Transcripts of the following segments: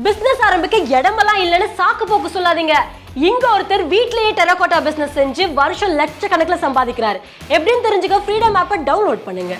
Business ஆரம்பிக்க இடமெல்லாம் இல்லைன்னு சாக்கு போக்கு சொல்லாதீங்க. இங்க ஒருத்தர் வீட்லயே டெரகோட்டா பிசினஸ் செஞ்சு வருஷம் லட்சக்கணக்கில் சம்பாதிக்கிறாரு. எப்படின்னு தெரிஞ்சுக்க ஃப்ரீடம் ஆப்பை டவுன்லோட் பண்ணுங்க.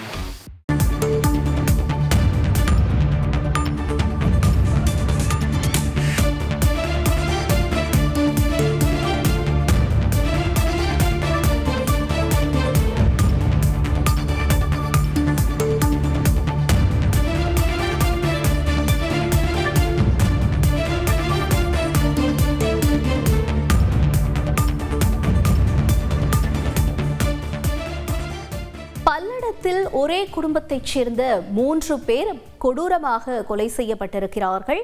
பல்லடத்தில் ஒரே குடும்பத்தைச் சேர்ந்த 3 பேர் கொடூரமாக கொலை செய்யப்பட்டிருக்கிறார்கள்.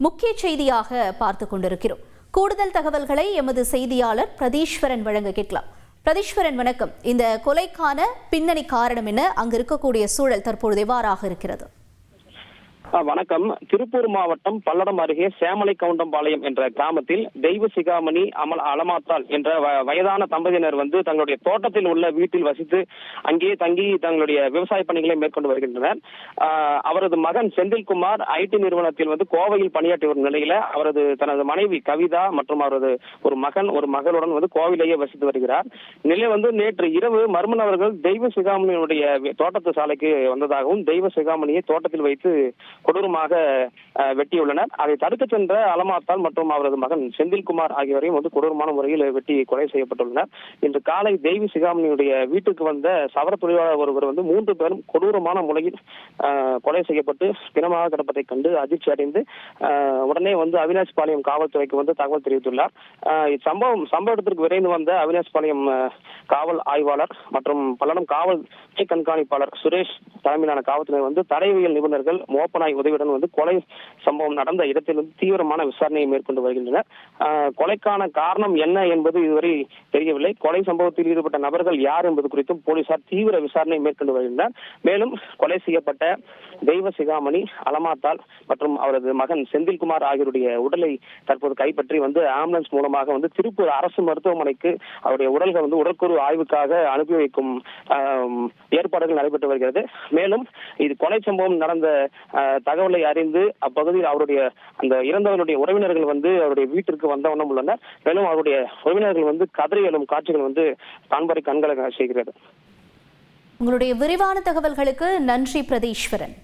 முக்கிய செய்தியாக பார்த்து கொண்டிருக்கிறோம். கூடுதல் தகவல்களை எமது செய்தியாளர் பிரதீஸ்வரன் வழங்க கேட்கலாம். பிரதீஸ்வரன், வணக்கம். இந்த கொலைக்கான பின்னணி காரணம் என்ன? அங்கு இருக்கக்கூடிய சூழல் தற்பொழுது எவ்வாறாக இருக்கிறது? வணக்கம். திருப்பூர் மாவட்டம் பல்லடம் அருகே சேமலை கவுண்டம்பாளையம் என்ற கிராமத்தில் தெய்வ சிகாமணி அலமாத்தாள் என்ற வயதான தம்பதியினர் தங்களுடைய தோட்டத்தில் உள்ள வீட்டில் வசித்து அங்கே தங்கி தங்களுடைய விவசாய பணிகளை மேற்கொண்டு வருகின்றனர். அவரது மகன் செந்தில்குமார் ஐடி நிறுவனத்தில் கோவையில் பணியாற்றி வரும் நிலையில தனது மனைவி கவிதா மற்றும் அவரது ஒரு மகன் ஒரு மகளுடன் கோவிலேயே வசித்து வருகிறார். நிலை நேற்று இரவு மர்மன் அவர்கள் தெய்வ சிகாமணியுடைய தோட்டத்து சாலைக்கு வந்ததாகவும் தெய்வ சிகாமணியை தோட்டத்தில் வைத்து கொடூரமாக வெட்டியுள்ளனர். அதை தடுக்க சென்ற அலமாத்தாள் மற்றும் அவரது மகன் செந்தில்குமார் ஆகியோரையும் கொடூரமான முறையில் வெட்டி கொலை செய்யப்பட்டுள்ளனர். இன்று காலை தெய்வ சிகாமணியுடைய வீட்டுக்கு வந்த சவர தொழிலாளர் ஒருவர் 3 பேரும் கொடூரமான முறையில் கொலை செய்யப்பட்டு பிணமாக கிடப்பதை கண்டு அதிர்ச்சி அடைந்து உடனே அவினாஷ் பாளையம் காவல்துறைக்கு தகவல் தெரிவித்துள்ளார். சம்பவத்திற்கு விரைந்து வந்த அவினாஷ் பாளையம் காவல் ஆய்வாளர் மற்றும் பல்லடம் காவல் கண்காணிப்பாளர் சுரேஷ் தலைமையிலான காவல்துறை தடயவியல் நிபுணர்கள் மோப்பனாய் உதவியுடன் கொலை சம்பவம் நடந்த இடத்தில் தீவிரமான விசாரணையை மேற்கொண்டு வருகின்றனர். கொலைக்கான காரணம் என்ன என்பது இதுவரை தெரியவில்லை. கொலை சம்பவத்தில் ஈடுபட்ட நபர்கள் யார் என்பது குறித்தும் போலீசார் தீவிர விசாரணை மேற்கொண்டு வருகின்றனர். மேலும் கொலை செய்யப்பட்ட தெய்வ சிகாமணி அலமாத்தாள் மற்றும் அவரது மகன் செந்தில்குமார் ஆகியோருடைய உடலை தற்போது கைப்பற்றி ஆம்புலன்ஸ் மூலமாக திருப்பூர் அரசு மருத்துவமனைக்கு அவருடைய உடல்கள் உடற்கூறு ஆய்வுக்காக அனுப்பி வைக்கும் ஏற்பாடுகள் நடைபெற்று வருகிறது. மேலும் இது கொலை சம்பவம் நடந்த தகவலை அறிந்து அப்பகுதியில் அவருடைய அந்த இறந்தவருடைய உறவினர்கள் அவருடைய வீட்டிற்கு வந்தவண்ணம் உள்ளனர். மேலும் அவருடைய உறவினர்கள் கதறி எழும் காட்சிகள் காண்பரை கண்களை செய்கிறது. உங்களுடைய விரிவான தகவல்களுக்கு நன்றி பிரதீஸ்வரன்.